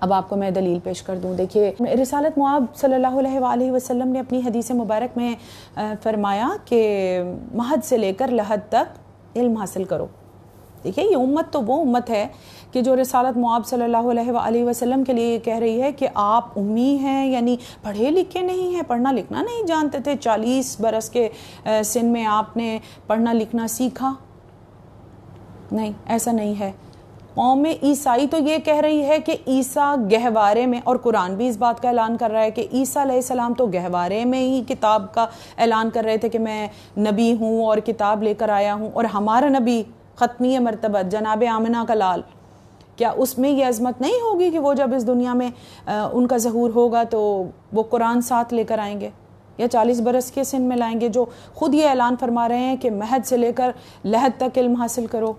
اب آپ کو میں دلیل پیش کر دوں. دیکھیے رسالت مآب صلی اللہ علیہ وآلہ وسلم نے اپنی حدیث مبارک میں فرمایا کہ مہد سے لے کر لحد تک علم حاصل کرو. دیکھیے یہ امت تو وہ امت ہے کہ جو رسالت مآب صلی اللہ علیہ وآلہ وسلم کے لیے یہ کہہ رہی ہے کہ آپ امی ہیں، یعنی پڑھے لکھے نہیں ہیں، پڑھنا لکھنا نہیں جانتے تھے، 40 برس کے سن میں آپ نے پڑھنا لکھنا سیکھا. نہیں، ایسا نہیں ہے. قوم عیسائی تو یہ کہہ رہی ہے کہ عیسیٰ گہوارے میں، اور قرآن بھی اس بات کا اعلان کر رہا ہے کہ عیسیٰ علیہ السلام تو گہوارے میں ہی کتاب کا اعلان کر رہے تھے کہ میں نبی ہوں اور کتاب لے کر آیا ہوں. اور ہمارا نبی ختمی مرتبت جناب آمنہ کا لال، کیا اس میں یہ عظمت نہیں ہوگی کہ وہ جب اس دنیا میں ان کا ظہور ہوگا تو وہ قرآن ساتھ لے کر آئیں گے، یا 40 برس کے سن میں لائیں گے، جو خود یہ اعلان فرما رہے ہیں کہ مہد سے لے کر لحد تک علم حاصل کرو.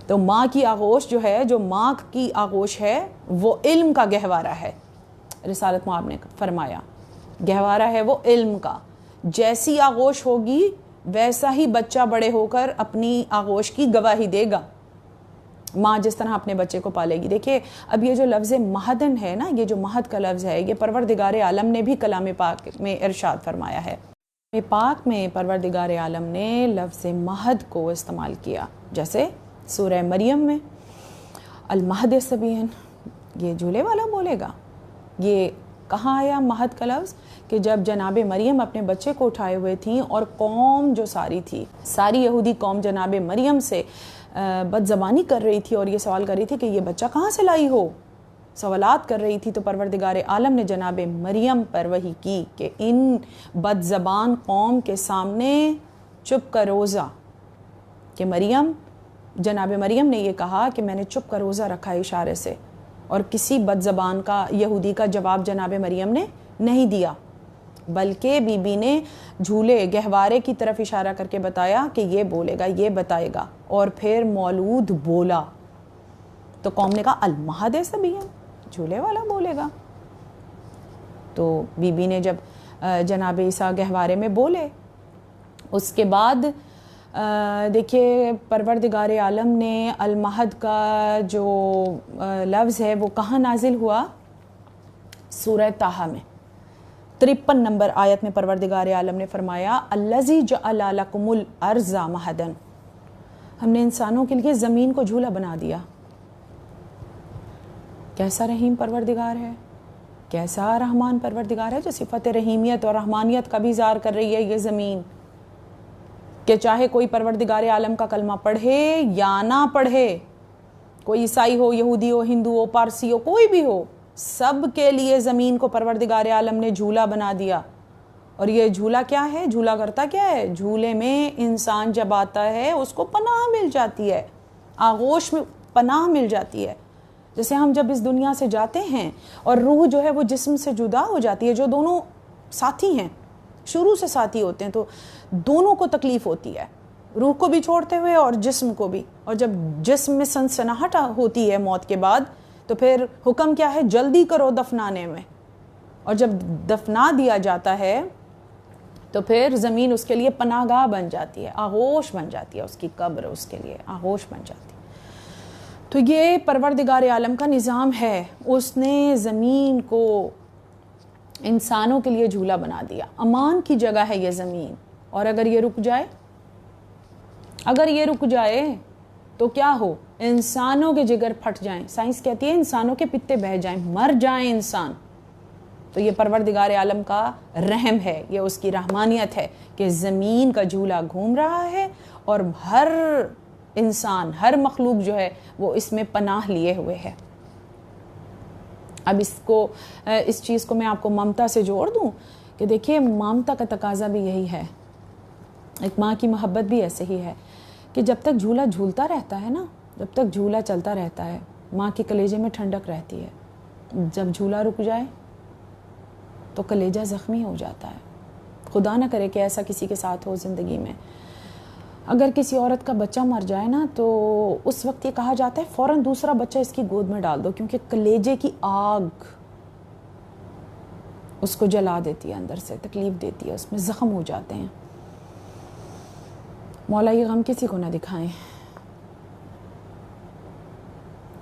تو ماں کی آغوش جو ہے، جو ماں کی آغوش ہے وہ علم کا گہوارہ ہے. رسالت مآب نے فرمایا گہوارہ ہے وہ علم کا. جیسی آغوش ہوگی ویسا ہی بچہ بڑے ہو کر اپنی آغوش کی گواہی دے گا. ماں جس طرح اپنے بچے کو پالے گی. دیکھیے اب یہ جو لفظ مہدن ہے نا، یہ جو مہد کا لفظ ہے، یہ پروردگار عالم نے بھی کلام پاک میں ارشاد فرمایا ہے. پاک میں پروردگار عالم نے لفظ مہد کو استعمال کیا، جیسے سورہ مریم میں المہد سبین، یہ جھولے والا بولے گا. یہ کہاں آیا مہد کا لفظ؟ کہ جب جناب مریم اپنے بچے کو اٹھائے ہوئے تھیں اور قوم جو ساری تھی، ساری یہودی قوم جناب مریم سے بد زبانی کر رہی تھی اور یہ سوال کر رہی تھی کہ یہ بچہ کہاں سے لائی ہو، سوالات کر رہی تھی، تو پروردگار عالم نے جناب مریم پر وحی کی کہ ان بد زبان قوم کے سامنے چپ کا روزہ، کہ مریم، جناب مریم نے یہ کہا کہ میں نے چپ کا روزہ رکھا ہے اشارے سے، اور کسی بد زبان کا یہودی کا جواب جناب مریم نے نہیں دیا، بلکہ بی بی نے جھولے گہوارے کی طرف اشارہ کر کے بتایا کہ یہ بولے گا، یہ بتائے گا، اور پھر مولود بولا تو قوم نے کہا المہد سبین، جھولے والا بولے گا. تو بی بی نے جب جناب عیسیٰ گہوارے میں بولے، اس کے بعد دیکھیے پروردگار عالم نے المہد کا جو لفظ ہے وہ کہاں نازل ہوا؟ سورہ طٰہٰ میں 53 نمبر آیت میں پروردگار عالم نے فرمایا الذی جعل لکم الارض مہدا، ہم نے انسانوں کے لیے زمین کو جھولا بنا دیا. کیسا رحیم پروردگار ہے، کیسا رحمان پروردگار ہے جو صفت رحیمیت اور رحمانیت کا بھی اظہار کر رہی ہے. یہ زمین کہ چاہے کوئی پروردگار عالم کا کلمہ پڑھے یا نہ پڑھے، کوئی عیسائی ہو، یہودی ہو، ہندو ہو، پارسی ہو، کوئی بھی ہو، سب کے لیے زمین کو پروردگار عالم نے جھولا بنا دیا. اور یہ جھولا کیا ہے؟ جھولا کرتا کیا ہے؟ جھولے میں انسان جب آتا ہے اس کو پناہ مل جاتی ہے، آغوش میں پناہ مل جاتی ہے. جیسے ہم جب اس دنیا سے جاتے ہیں اور روح جو ہے وہ جسم سے جدا ہو جاتی ہے، جو دونوں ساتھی ہیں، شروع سے ساتھی ہوتے ہیں، تو دونوں کو تکلیف ہوتی ہے، روح کو بھی چھوڑتے ہوئے اور جسم کو بھی. اور جب جسم میں سنسناہٹ ہوتی ہے موت کے بعد تو پھر حکم کیا ہے؟ جلدی کرو دفنانے میں. اور جب دفنا دیا جاتا ہے تو پھر زمین اس کے لیے پناہ گاہ بن جاتی ہے، آغوش بن جاتی ہے، اس کی قبر اس کے لیے آغوش بن جاتی ہے. تو یہ پروردگار عالم کا نظام ہے. اس نے زمین کو انسانوں کے لیے جھولا بنا دیا، امان کی جگہ ہے یہ زمین. اور اگر یہ رک جائے، اگر یہ رک جائے تو کیا ہو؟ انسانوں کے جگر پھٹ جائیں. سائنس کہتی ہے انسانوں کے پتے بہہ جائیں، مر جائیں انسان. تو یہ پروردگار عالم کا رحم ہے، یہ اس کی رحمانیت ہے کہ زمین کا جھولا گھوم رہا ہے اور ہر انسان، ہر مخلوق جو ہے وہ اس میں پناہ لیے ہوئے ہے. اب اس چیز کو میں آپ کو ممتا سے جوڑ دوں کہ دیکھیے ممتا کا تقاضا بھی یہی ہے، ایک ماں کی محبت بھی ایسے ہی ہے کہ جب تک جھولا جھولتا رہتا ہے نا، جب تک جھولا چلتا رہتا ہے، ماں کے کلیجے میں ٹھنڈک رہتی ہے. جب جھولا رک جائے تو کلیجہ زخمی ہو جاتا ہے. خدا نہ کرے کہ ایسا کسی کے ساتھ ہو زندگی میں. اگر کسی عورت کا بچہ مر جائے نا تو اس وقت یہ کہا جاتا ہے فوراً دوسرا بچہ اس کی گود میں ڈال دو، کیونکہ کلیجے کی آگ اس کو جلا دیتی ہے، اندر سے تکلیف دیتی ہے، اس میں زخم ہو جاتے ہیں. مولا یہ غم کسی کو نہ دکھائیں.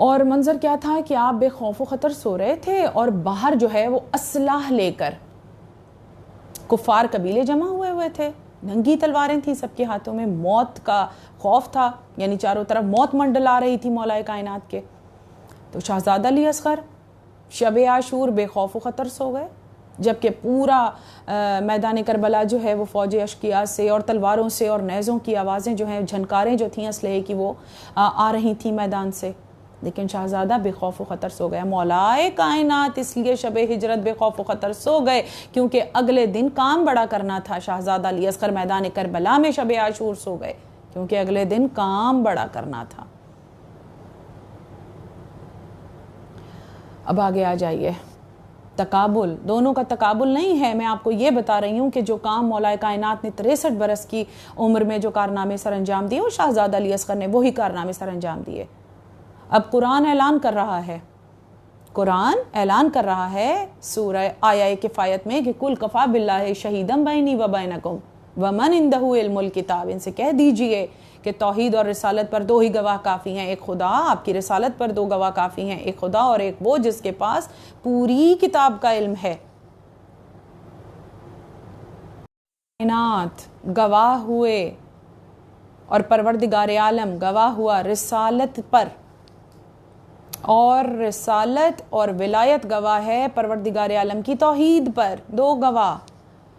اور منظر کیا تھا کہ آپ بے خوف و خطر سو رہے تھے اور باہر جو ہے وہ اسلحہ لے کر کفار قبیلے جمع ہوئے تھے، ننگی تلواریں تھیں سب کے ہاتھوں میں، موت کا خوف تھا، یعنی چاروں طرف موت منڈلا رہی تھی مولا کائنات کے. تو شہزادہ علی اصغر شب عاشور بے خوف و خطر سو گئے، جبکہ پورا میدان کربلا جو ہے وہ فوج اشقیاء سے اور تلواروں سے اور نیزوں کی آوازیں جو ہیں، جھنکاریں جو تھیں اسلحے کی وہ آ رہی تھیں میدان سے، لیکن شہزادہ بے خوف و خطر سو گیا. مولا کائنات اس لیے شب ہجرت بے خوف و خطر سو گئے کیونکہ اگلے دن کام بڑا کرنا تھا. شہزادہ علی اصغر میدان کربلا میں شب عاشور سو گئے کیونکہ اگلے دن کام بڑا کرنا تھا. اب آگے آ جائیے. تقابل، دونوں کا تقابل نہیں ہے. میں آپ کو یہ بتا رہی ہوں کہ جو کام مولا کائنات نے 63 برس کی عمر میں جو کارنامے سر انجام دیے، وہ شہزادہ علی اصغر نے وہی کارنامے سر انجام دیے. اب قرآن اعلان کر رہا ہے سورہ آیہ کفایت میں کہ کل کفا باللہ شہیدم بینی و بینکم ومن عندہ علم الکتاب. ان سے کہہ دیجئے کہ توحید اور رسالت پر 2 ہی گواہ کافی ہیں، ایک خدا، آپ کی رسالت پر 2 گواہ کافی ہیں، ایک خدا اور ایک وہ جس کے پاس پوری کتاب کا علم ہے. کائنات گواہ ہوئے اور پروردگار عالم گواہ ہوا رسالت پر، اور رسالت اور ولایت گواہ ہے پروردگار عالم کی توحید پر، 2 گواہ.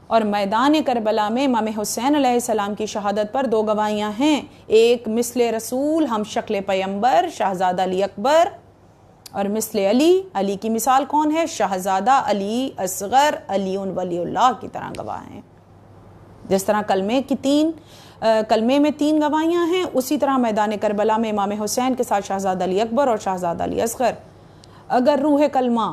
اور میدان کربلا میں امام حسین علیہ السلام کی شہادت پر 2 گواہیاں ہیں، ایک مثل رسول ہم شکل پیمبر شہزادہ علی اکبر، اور مثل علی کی مثال کون ہے؟ شہزادہ علی اصغر علی ولی اللہ کی طرح گواہ ہیں. جس طرح کلمے میں 3 گواہیاں ہیں، اسی طرح میدان کربلا میں امام حسین کے ساتھ شہزادہ علی اکبر اور شہزادہ علی اصغر. اگر روح کلمہ،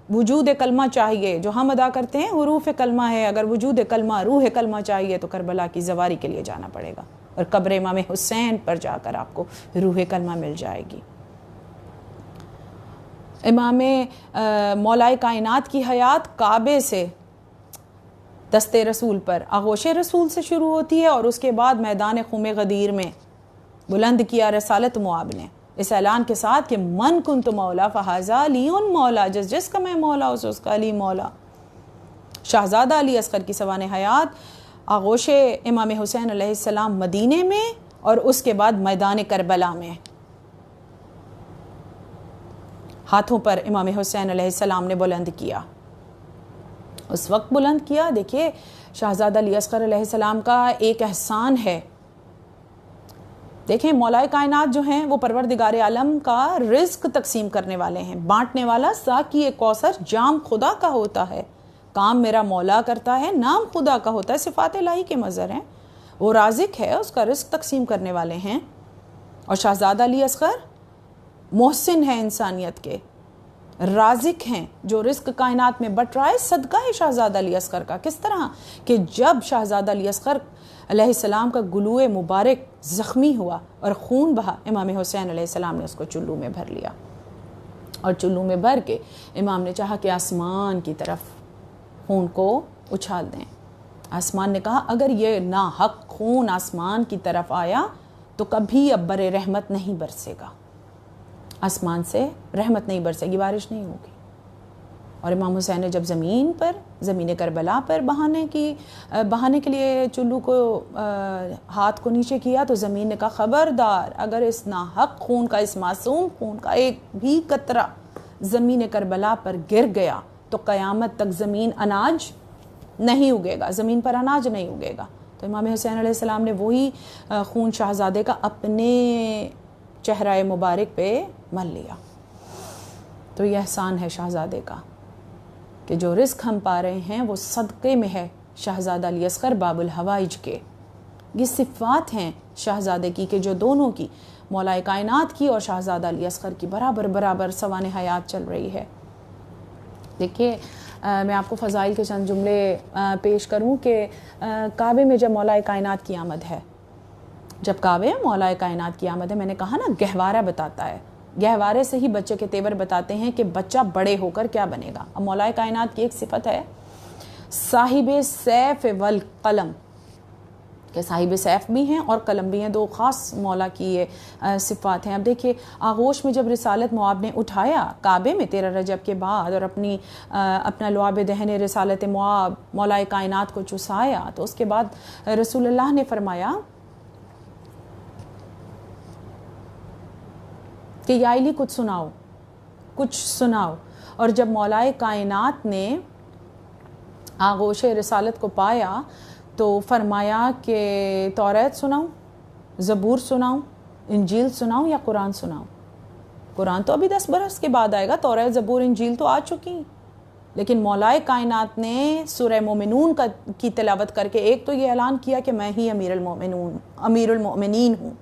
وجود کلمہ چاہیے، جو ہم ادا کرتے ہیں حروف کلمہ ہے، اگر وجود کلمہ، روح کلمہ چاہیے تو کربلا کی زواری کے لیے جانا پڑے گا، اور قبر امام حسین پر جا کر آپ کو روح کلمہ مل جائے گی. امام مولا کائنات کی حیات کعبے سے دستے رسول پر آغوش رسول سے شروع ہوتی ہے، اور اس کے بعد میدان خم غدیر میں بلند کیا رسالت معاب نے اس اعلان کے ساتھ کہ من کنت مولا فہذا علی مولا، جس کا میں مولا اس کا علی مولا. شہزادہ علی اصغر کی سوانح حیات آغوش امام حسین علیہ السلام مدینے میں، اور اس کے بعد میدان کربلا میں ہاتھوں پر امام حسین علیہ السلام نے بلند کیا. اس وقت بلند کیا. دیکھیے شہزادہ علی اصغر علیہ السلام کا ایک احسان ہے. دیکھیں مولا کائنات جو ہیں وہ پروردگار عالم کا رزق تقسیم کرنے والے ہیں، بانٹنے والا. ساقی کوثر جام خدا کا ہوتا ہے، کام میرا مولا کرتا ہے، نام خدا کا ہوتا ہے، صفات الہی کے مظہر ہیں. وہ رازق ہے، اس کا رزق تقسیم کرنے والے ہیں. اور شہزادہ علی اصغر محسن ہے انسانیت کے، رازق ہیں، جو رزق کائنات میں بٹ رہا ہے صدقہ ہے شہزادہ علی اصغر کا. کس طرح کہ جب شہزادہ علی اصغر علیہ السلام کا گلوئے مبارک زخمی ہوا اور خون بہا، امام حسین علیہ السلام نے اس کو چلو میں بھر لیا، اور چلو میں بھر کے امام نے چاہا کہ آسمان کی طرف خون کو اچھال دیں. آسمان نے کہا اگر یہ ناحق خون آسمان کی طرف آیا تو کبھی ابر رحمت نہیں برسے گا، آسمان سے رحمت نہیں برسے گی، بارش نہیں ہوگی. اور امام حسین نے جب زمین کربلا پر بہانے کے لیے چلو کو ہاتھ کو نیچے کیا تو زمین نے کہا خبردار، اگر اس ناحق خون کا، اس معصوم خون کا ایک بھی قطرہ زمین کربلا پر گر گیا تو قیامت تک زمین اناج نہیں اگے گا، زمین پر اناج نہیں اگے گا. تو امام حسین علیہ السلام نے وہی خون شہزادے کا اپنے چہرہ مبارک پہ مل لیا. تو یہ احسان ہے شہزادے کا کہ جو رزق ہم پا رہے ہیں وہ صدقے میں ہے شہزادہ علی اصغر باب الحوائج کے. یہ صفات ہیں شہزادے کی کہ جو دونوں کی، مولا کائنات کی اور شہزادہ علی اصغر کی، برابر سوانح حیات چل رہی ہے. دیکھیے میں آپ کو فضائل کے چند جملے پیش کروں کہ کعبے میں جب مولا کائنات کی آمد ہے، جب کعبے مولا کائنات کی آمد ہے، میں نے کہا نا گہوارہ بتاتا ہے، گہوارے سے ہی بچے کے تیور بتاتے ہیں کہ بچہ بڑے ہو کر کیا بنے گا. اب مولا کائنات کی ایک صفت ہے صاحب سیف والقلم، کہ صاحب سیف بھی ہیں اور قلم بھی ہیں، دو خاص مولا کی یہ صفات ہیں۔ اب دیکھیے آغوش میں جب رسالت مواب نے اٹھایا کعبے میں 13 رجب کے بعد اور اپنا لعاب دہن رسالت مواب مولا کائنات کو چسایا، تو اس کے بعد رسول اللہ نے فرمایا کہ یا علی کچھ سناؤ، اور جب مولا کائنات نے آغوش رسالت کو پایا تو فرمایا کہ توریت سناؤں، زبور سناؤں، انجیل سناؤں یا قرآن سناؤں؟ قرآن تو ابھی 10 برس کے بعد آئے گا، توریت زبور انجیل تو آ چکی، لیکن مولا کائنات نے سورہ مومنون کی تلاوت کر کے ایک تو یہ اعلان کیا کہ میں ہی امیر المؤمنین ہوں،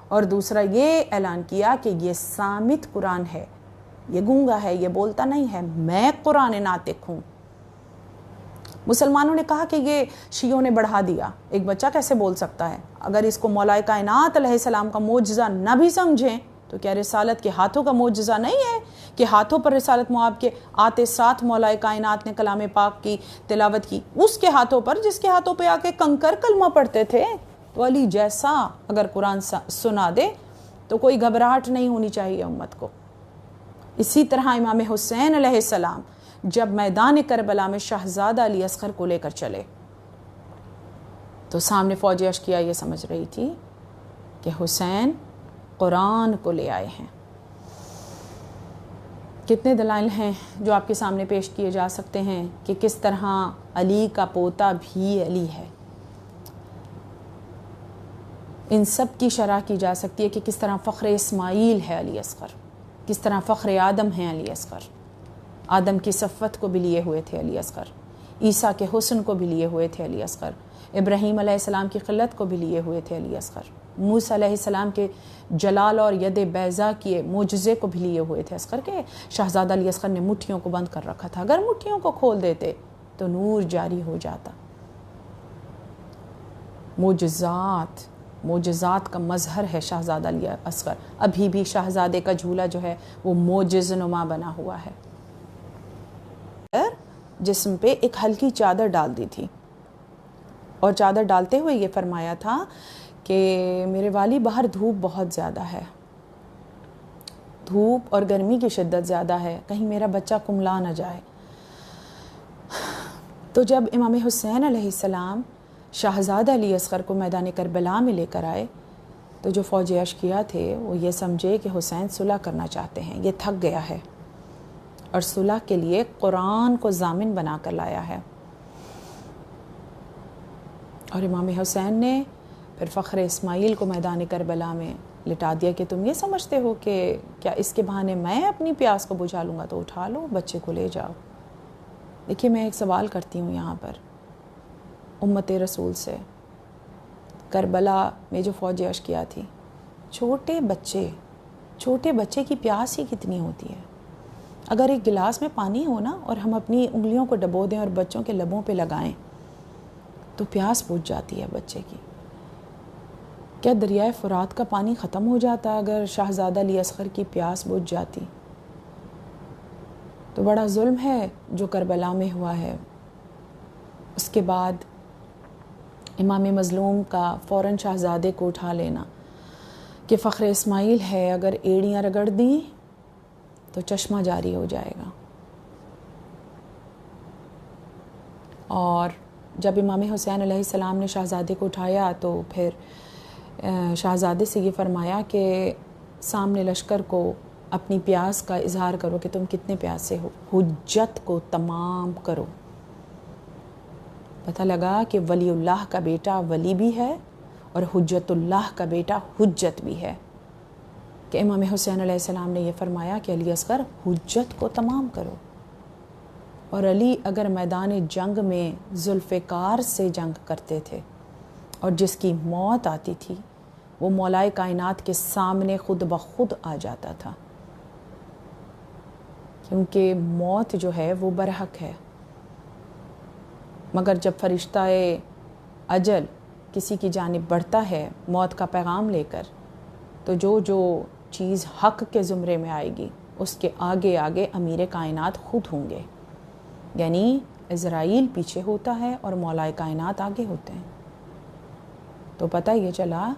اور دوسرا یہ اعلان کیا کہ یہ صامت قرآن ہے، یہ گونگا ہے، یہ بولتا نہیں ہے، میں قرآن ناطق ہوں۔ مسلمانوں نے کہا کہ یہ شیعوں نے بڑھا دیا، ایک بچہ کیسے بول سکتا ہے؟ اگر اس کو مولا کائنات علیہ السلام کا معجزہ نہ بھی سمجھیں تو کیا رسالت کے ہاتھوں کا معجزہ نہیں ہے کہ ہاتھوں پر رسالت مواب کے آتے ساتھ مولا کائنات نے کلام پاک کی تلاوت کی، اس کے ہاتھوں پر جس کے ہاتھوں پہ آ کے کنکر کلمہ پڑھتے تھے؟ تو علی جیسا اگر قرآن سنا دے تو کوئی گھبراہٹ نہیں ہونی چاہیے امت کو۔ اسی طرح امام حسین علیہ السلام جب میدان کربلا میں شہزادہ علی اصغر کو لے کر چلے تو سامنے فوج اشقیاء یہ سمجھ رہی تھی کہ حسین قرآن کو لے آئے ہیں۔ کتنے دلائل ہیں جو آپ کے سامنے پیش کیے جا سکتے ہیں کہ کس طرح علی کا پوتا بھی علی ہے۔ ان سب کی شرح کی جا سکتی ہے کہ کس طرح فخر اسماعیل ہے علی اصغر، کس طرح فخر آدم ہیں علی اصغر، آدم کی صفت کو بھی لیے ہوئے تھے علی اصغر، عیسیٰ کے حسن کو بھی لیے ہوئے تھے علی اصغر، ابراہیم علیہ السلام کی قلت کو بھی لیے ہوئے تھے علی اصغر، موسیٰ علیہ السلام کے جلال اور ید بیضا کیے معجزے کو بھی لیے ہوئے تھے اصغر کے۔ شہزادہ علی اصغر نے مٹھیوں کو بند کر رکھا تھا، اگر مٹھیوں کو کھول دیتے تو نور جاری ہو جاتا۔ معجزات کا مظہر ہے شہزادہ علی اصغر، ابھی بھی شہزادے کا جھولا جو ہے وہ معجز نما بنا ہوا ہے۔ جسم پہ ایک ہلکی چادر ڈال دی تھی اور چادر ڈالتے ہوئے یہ فرمایا تھا کہ میرے والی باہر دھوپ بہت زیادہ ہے، دھوپ اور گرمی کی شدت زیادہ ہے، کہیں میرا بچہ کملا نہ جائے۔ تو جب امام حسین علیہ السلام شہزادہ علی اصغر کو میدان کربلا میں لے کر آئے تو جو فوج اشقیاء تھے وہ یہ سمجھے کہ حسین صلح کرنا چاہتے ہیں، یہ تھک گیا ہے اور صلح کے لیے قرآن کو ضامن بنا کر لایا ہے۔ اور امام حسین نے پھر فخر اسماعیل کو میدان کربلا میں لٹا دیا کہ تم یہ سمجھتے ہو کہ کیا اس کے بہانے میں اپنی پیاس کو بجھا لوں گا؟ تو اٹھا لو بچے کو لے جاؤ۔ دیکھیے میں ایک سوال کرتی ہوں یہاں پر امت رسول سے، کربلا میں جو فوج اشقیاء تھی، چھوٹے بچے کی پیاس ہی کتنی ہوتی ہے۔ اگر ایک گلاس میں پانی ہو نا اور ہم اپنی انگلیوں کو ڈبو دیں اور بچوں کے لبوں پہ لگائیں تو پیاس بجھ جاتی ہے بچے کی۔ کیا دریائے فرات کا پانی ختم ہو جاتا اگر شہزادہ علی اصغر کی پیاس بجھ جاتی؟ تو بڑا ظلم ہے جو کربلا میں ہوا ہے۔ اس کے بعد امام مظلوم کا فوراً شہزادے کو اٹھا لینا کہ فخر اسماعیل ہے، اگر ایڑیاں رگڑ دیں تو چشمہ جاری ہو جائے گا۔ اور جب امام حسین علیہ السلام نے شہزادے کو اٹھایا تو پھر شہزادے سے یہ فرمایا کہ سامنے لشکر کو اپنی پیاس کا اظہار کرو کہ تم کتنے پیاسے ہو، حجت کو تمام کرو۔ پتہ لگا کہ ولی اللہ کا بیٹا ولی بھی ہے اور حجت اللہ کا بیٹا حجت بھی ہے، کہ امام حسین علیہ السلام نے یہ فرمایا کہ علی اصغر حجت کو تمام کرو۔ اور علی اگر میدان جنگ میں ذوالفقار سے جنگ کرتے تھے اور جس کی موت آتی تھی وہ مولا کائنات کے سامنے خود بخود آ جاتا تھا، کیونکہ موت جو ہے وہ برحق ہے۔ مگر جب فرشتہ اجل کسی کی جانب بڑھتا ہے موت کا پیغام لے کر تو جو چیز حق کے زمرے میں آئے گی اس کے آگے آگے امیر کائنات خود ہوں گے، یعنی عزرائیل پیچھے ہوتا ہے اور مولا کائنات آگے ہوتے ہیں۔ تو پتہ یہ چلا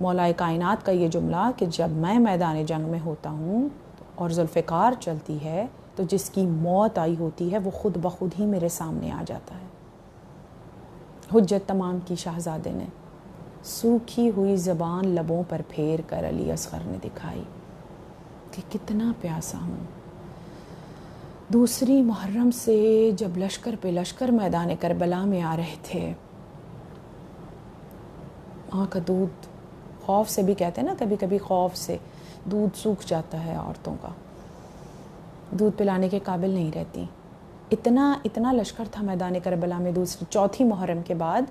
مولا کائنات کا یہ جملہ کہ جب میں میدان جنگ میں ہوتا ہوں اور ذوالفقار چلتی ہے تو جس کی موت آئی ہوتی ہے وہ خود بخود ہی میرے سامنے آ جاتا ہے۔ حجت تمام کی شہزادے نے سوکھی ہوئی زبان لبوں پر پھیر کر علی اصغر نے دکھائی کہ کتنا پیاسا ہوں۔ دوسری محرم سے جب لشکر پہ لشکر میدان کربلا میں آ رہے تھے، ماں کا دودھ، خوف سے بھی کہتے ہیں نا، کبھی کبھی خوف سے دودھ سوکھ جاتا ہے عورتوں کا، دودھ پلانے کے قابل نہیں رہتی۔ اتنا لشکر تھا میدان کربلا میں چوتھی محرم کے بعد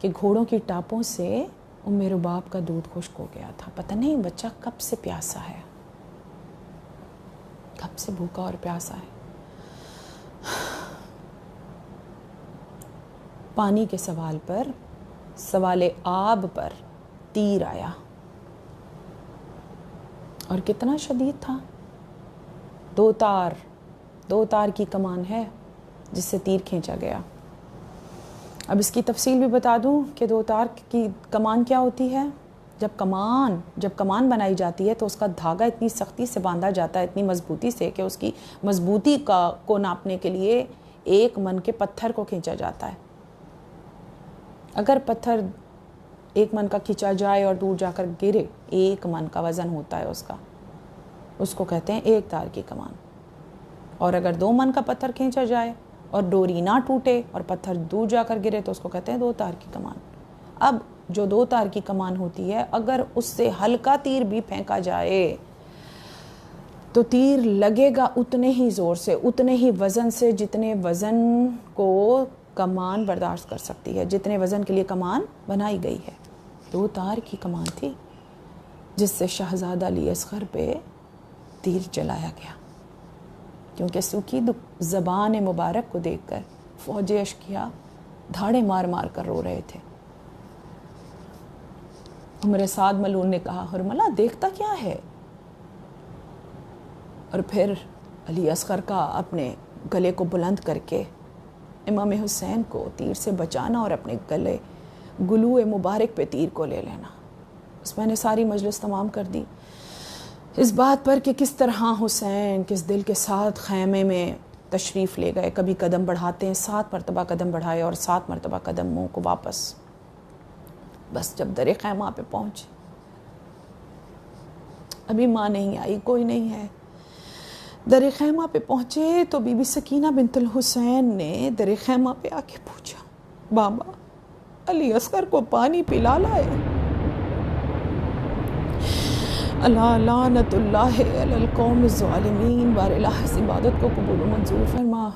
کہ گھوڑوں کی ٹاپوں سے ام رباب کا دودھ خشک ہو گیا تھا۔ پتہ نہیں بچہ کب سے پیاسا ہے، کب سے بھوکا اور پیاسا ہے۔ پانی کے سوال پر، سوال آب پر تیر آیا، اور کتنا شدید تھا۔ دو تار کی کمان ہے جس سے تیر کھینچا گیا۔ اب اس کی تفصیل بھی بتا دوں کہ دو تار کی کمان کیا ہوتی ہے۔ جب کمان بنائی جاتی ہے تو اس کا دھاگا اتنی سختی سے باندھا جاتا ہے، اتنی مضبوطی سے، کہ اس کی مضبوطی کو ناپنے کے لیے 1 من کے پتھر کو کھینچا جاتا ہے۔ اگر پتھر 1 من کا کھینچا جائے اور دور جا کر گرے، 1 من کا وزن ہوتا ہے اس کو کہتے ہیں 1 تار کی کمان۔ اور اگر 2 من کا پتھر کھینچا جائے اور ڈوری نہ ٹوٹے اور پتھر دور جا کر گرے تو اس کو کہتے ہیں 2 تار کی کمان۔ اب جو 2 تار کی کمان ہوتی ہے، اگر اس سے ہلکا تیر بھی پھینکا جائے تو تیر لگے گا اتنے ہی زور سے، اتنے ہی وزن سے جتنے وزن کو کمان برداشت کر سکتی ہے، جتنے وزن کے لیے کمان بنائی گئی ہے۔ 2 تار کی کمان تھی جس سے شہزادہ علی اصغر پہ تیر چلایا گیا، کیونکہ سوکھی زبان مبارک کو دیکھ کر فوج اشقیا دھاڑے مار مار کر رو رہے تھے۔ عمر سعد ملعون نے کہا، حرملہ دیکھتا کیا ہے؟ اور پھر علی اصغر کا اپنے گلے کو بلند کر کے امام حسین کو تیر سے بچانا اور اپنے گلو مبارک پہ تیر کو لے لینا۔ اس میں نے ساری مجلس تمام کر دی اس بات پر کہ کس طرح حسین کس دل کے ساتھ خیمے میں تشریف لے گئے۔ کبھی قدم بڑھاتے ہیں، 7 مرتبہ قدم بڑھائے اور 7 مرتبہ قدم منہ کو واپس۔ بس جب در خیمہ پہ پہنچے، ابھی ماں نہیں آئی، کوئی نہیں ہے، در خیمہ پہ پہنچے تو بی بی سکینہ بنت الحسین نے در خیمہ پہ آ کے پوچھا، بابا علی اصغر کو پانی پلا لائے؟ اللہ لعنت اللہ علی القوم الظالمین۔ بار الہ اس عبادت کو قبول و منظور فرما۔